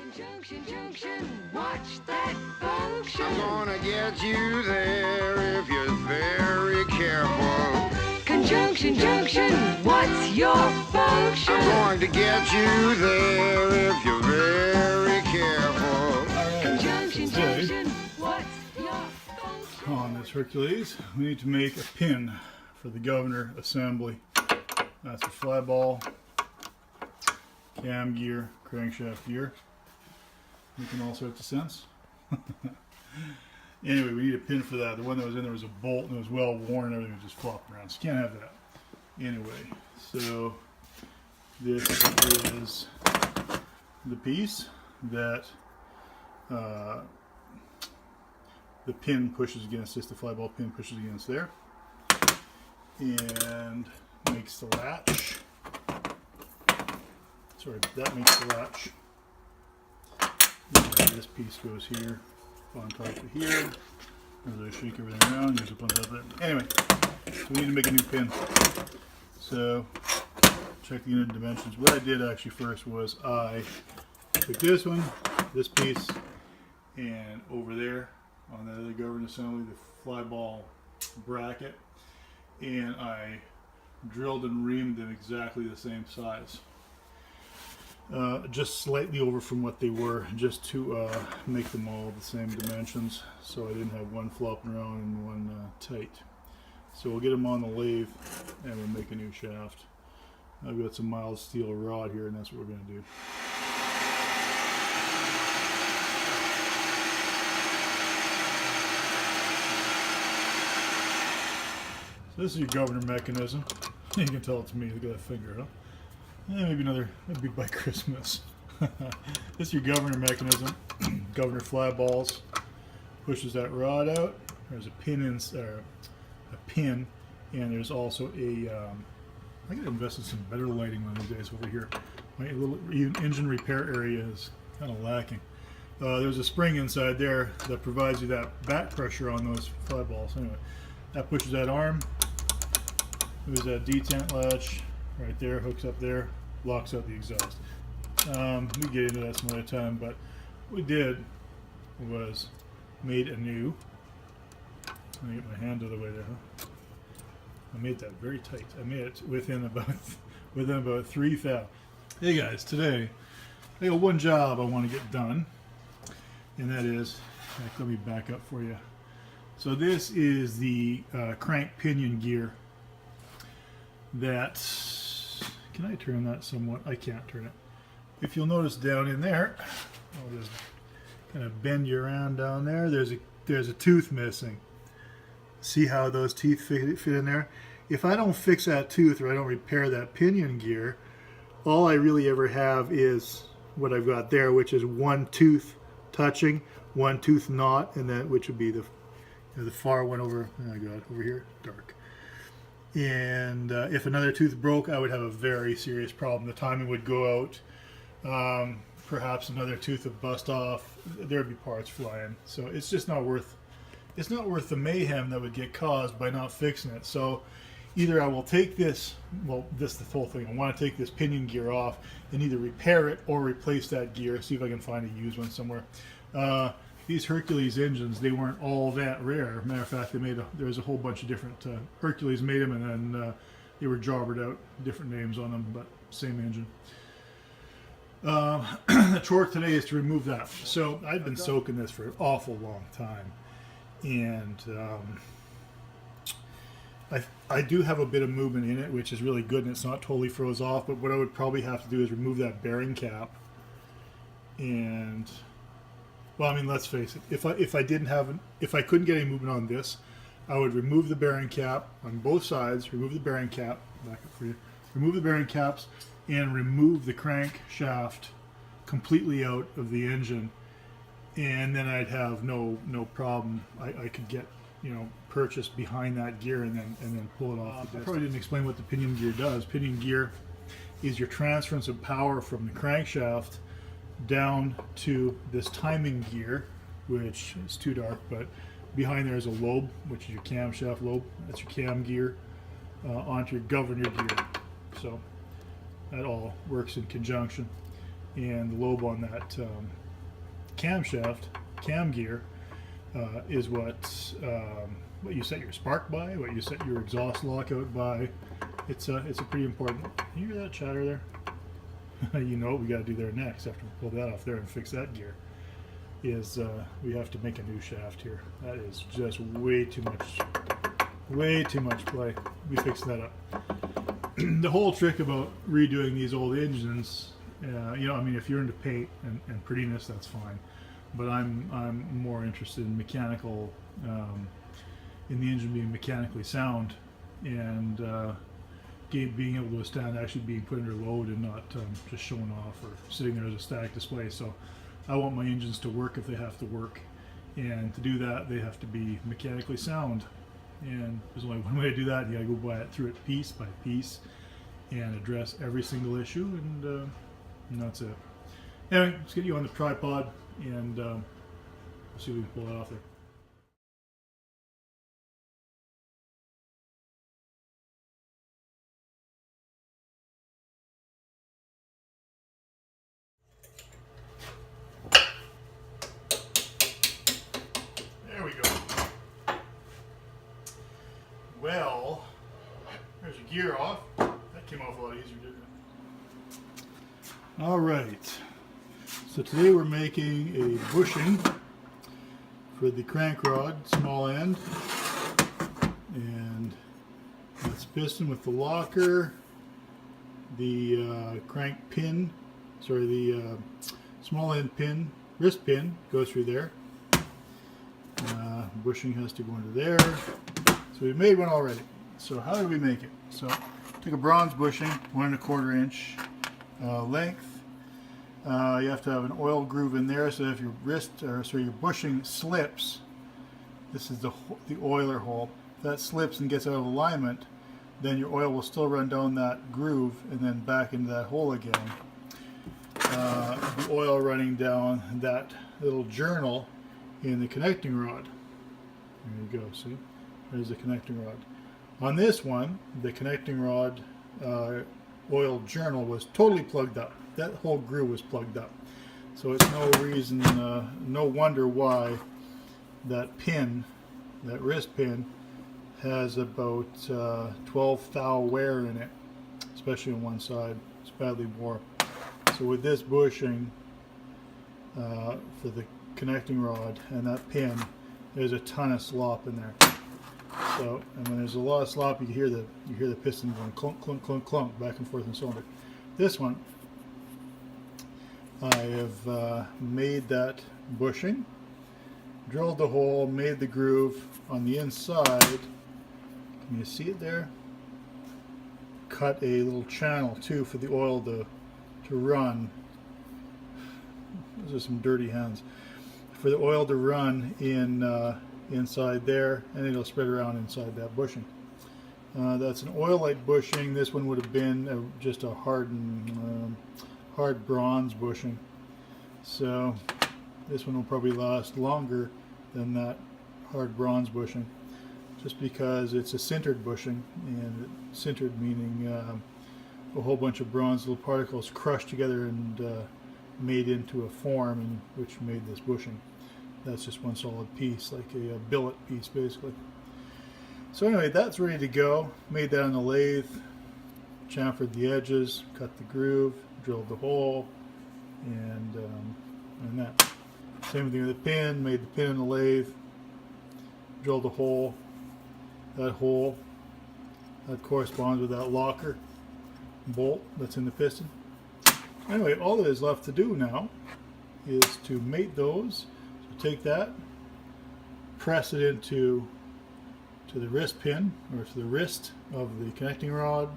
Conjunction, junction, watch that function. I'm gonna get you there if you're very careful. Conjunction, junction, what's your function? I'm going to get you there if you're very careful. Conjunction, Today, junction, what's your function? on this Hercules, we need to make a pin for the governor assembly. That's the fly ball, cam gear, crankshaft gear, making all sorts of sense. Anyway, we need a pin for that. The one that was in there was a bolt and it was well worn and everything was just flopping around, so you can't have that. Anyway, so this is the piece that the pin pushes against, just the fly ball pin pushes against there, and makes the latch. Sorry, that makes the latch. And this piece goes here, on top of here. As I shake everything around, goes up on top of that. Anyway, so we need to make a new pin. So, check the unit dimensions. What I did actually first was I took this one, this piece, and over there on the other governor assembly, the fly ball bracket, and I drilled and reamed them exactly the same size. Just slightly over from what they were, just to make them all the same dimensions, so I didn't have one flopping around and one tight. So we'll get them on the lathe and we'll make a new shaft. I've got some mild steel rod here, and that's what we're going to do. So this is your governor mechanism. You can tell it's me. Look at that finger, huh? Maybe maybe by Christmas. This is your governor mechanism. Governor fly balls. Pushes that rod out. There's a pin and there's also a. I gotta invest in some better lighting one of these days over here. My little engine repair area is kind of lacking. There's a spring inside there that provides you that back pressure on those fly balls. Anyway, that pushes that arm. There's that detent latch right there, hooks up there, locks out the exhaust. We get into that some other time, but what we did was made a new. Let me get my hand out of the way there, huh? I made that very tight. I made it within about 3,000. Hey guys, today I got one job I want to get done, and that is, let me back up for you. So this is the crank pinion gear. That, can I turn that somewhat? I can't turn it. If you'll notice down in there, I'll just kind of bend you around down there. There's a tooth missing. See how those teeth fit in there? If I don't fix that tooth or I don't repair that pinion gear, all I really ever have is what I've got there, which is one tooth touching, one tooth not, and then which would be the far one over. Oh my God, over here, dark. And if another tooth broke, I would have a very serious problem. The timing would go out. Perhaps another tooth would bust off. There'd be parts flying. So it's just not worth. It's not worth the mayhem that would get caused by not fixing it. So either I will take this. Well, this is the whole thing. I want to take this pinion gear off and either repair it or replace that gear. See if I can find a used one somewhere. These Hercules engines, they weren't all that rare. Matter of fact, there was a whole bunch of different Hercules made them, and then they were jobbered out, different names on them, but same engine. The chore today is to remove that. So I've been soaking this for an awful long time, and I do have a bit of movement in it, which is really good, and it's not totally froze off. But what I would probably have to do is remove that bearing cap, and. Well, I mean, let's face it. If I couldn't get any movement on this, I would remove the bearing cap on both sides. Remove the bearing cap. Back up for you. Remove the bearing caps and remove the crank shaft completely out of the engine, and then I'd have no problem. I could get purchase behind that gear and then pull it off. I probably didn't explain what the pinion gear does. Pinion gear is your transference of power from the crankshaft down to this timing gear, which is too dark, but behind there is a lobe, which is your camshaft lobe. That's your cam gear, onto your governor gear. So that all works in conjunction. and the lobe on that camshaft, cam gear, is what you set your spark by, what you set your exhaust lockout by. It's a pretty important. You hear that chatter there? You know what we got to do there next after we pull that off there and fix that gear is we have to make a new shaft here. That is just way too much play. We fix that up. The whole trick about redoing these old engines, you know, I mean, if you're into paint and prettiness, that's fine. But I'm more interested in mechanical, in the engine being mechanically sound and being able to withstand actually being put under load and not just showing off or sitting there as a static display. So I want my engines to work if they have to work, and to do that they have to be mechanically sound. And there's only one way to do that. You gotta go by it through it piece by piece and address every single issue, and that's it. Anyway, let's get you on the tripod and see if we can pull that off there. There we go. Well, there's your gear off. That came off a lot easier, didn't it? All right. So today we're making a bushing for the crank rod, small end, and that's piston with the locker, the crank pin, sorry, the small end pin, wrist pin goes through there. Bushing has to go into there. So we made one already. So how did we make it? So took a bronze bushing, 1 1/4 inch length. You have to have an oil groove in there, so if your your bushing slips, this is the oiler hole. If that slips and gets out of alignment, then your oil will still run down that groove and then back into that hole again. The oil running down that little journal in the connecting rod. There you go, see? There's the connecting rod. On this one, the connecting rod oil journal was totally plugged up. That whole groove was plugged up. So it's no reason, no wonder why that pin, that wrist pin, has about 12 thou wear in it, especially on one side. It's badly wore. So with this bushing for the connecting rod and that pin, there's a ton of slop in there. So, and when there's a lot of slop, you hear the piston going clunk, clunk, clunk, clunk, back and forth in the cylinder. This one, I have made that bushing, drilled the hole, made the groove on the inside. Can you see it there? Cut a little channel too for the oil to run. Those are some dirty hands. For the oil to run in inside there, and it'll spread around inside that bushing. That's an oil light bushing. This one would have been just a hard bronze bushing. So this one will probably last longer than that hard bronze bushing, just because it's a sintered bushing, and sintered meaning a whole bunch of bronze little particles crushed together and made into a form, and which made this bushing. That's just one solid piece, like a billet piece basically. So anyway, that's ready to go. Made that on the lathe, chamfered the edges, cut the groove, drilled the hole, and that. Same thing with the pin, made the pin in the lathe, drilled a hole. That hole, that corresponds with that locker bolt that's in the piston. Anyway, all that is left to do now is to mate those. So take that, press it into the wrist pin, or to the wrist of the connecting rod,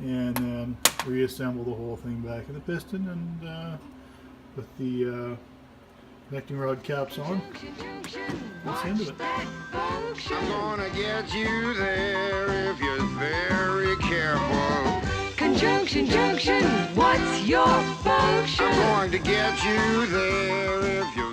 and then reassemble the whole thing back in the piston, and with the connecting rod caps on, that's the end of it. I'm gonna get you there if you're very careful. Conjunction, junction, what's your function? I'm going to get you there if you're